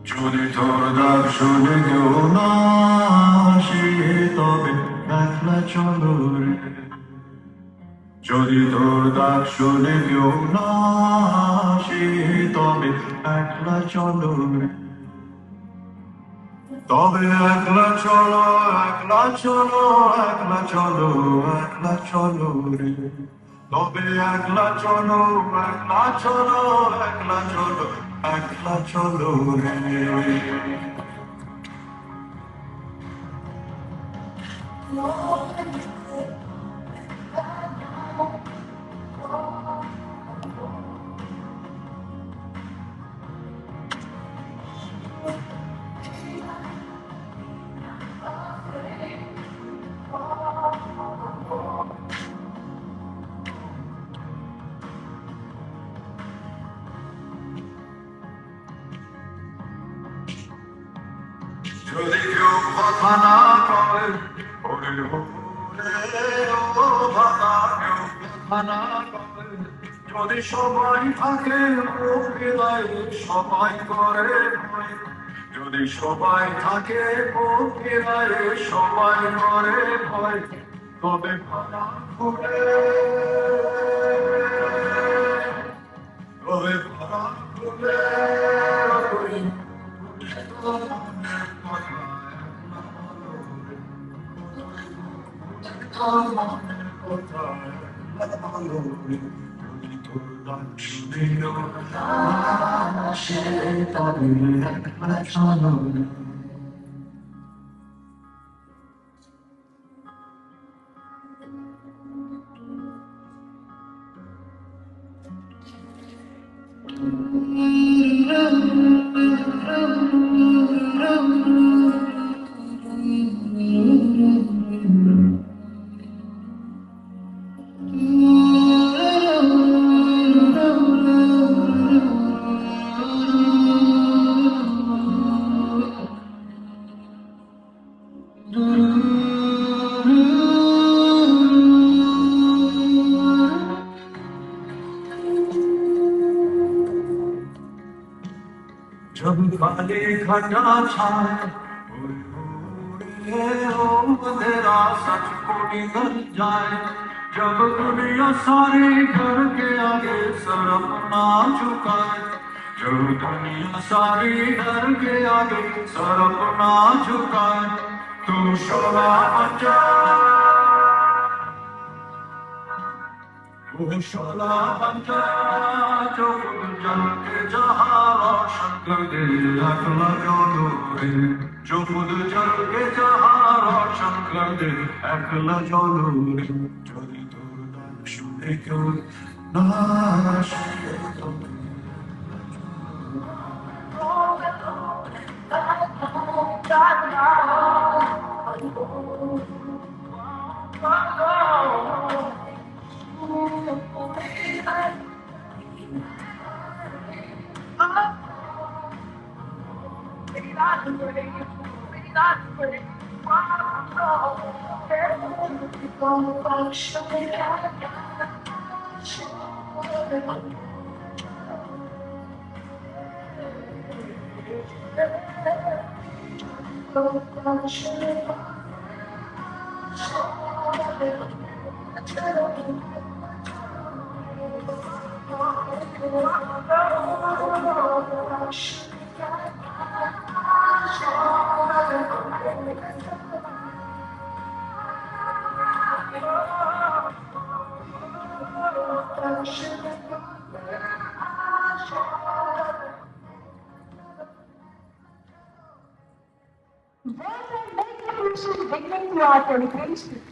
যদি তোর ডাক শুনে কেউ না আসে তবে একলা চলো রে। যদি তোর ডাক শুনে কেউ না আসে তবে একলা চলো রে। তবে একলা চলো, একলা চলো, একলা চলো, একলা চলো রে। তবে একলা চলো, একলা চলো, একলা চলো, একলা চলো রে। যদি কেউ কথা না কয় ওরে ও ভাতা, কেউ কথা না কয়, যদি সবাই থাকে প্রকৃতায় সবাই করে ভয়। যদি সবাই থাকে প্রকৃতায় সবাই করে ভয়, তবে ভাড়া ঘুরে, তবে ভাড়া ঘুরে जब काले घटा छाए अंधेरा सच को निकल जाए, जब दुनिया सारी घर के आगे सर अपना झुकाए, जब दुनिया सारी घर के आगे सर अपना झुकाए, तू शोला बचा, तू शोला बचा जो जल के जहाँ रोशन कर दे अगला चलो रे। जो खुद जल के जहाँ रोशन कर दे अगला चलो रे। যদি তোর ডাক শুনে কেউ না আসে তবে They can make a person beginning to our dedication.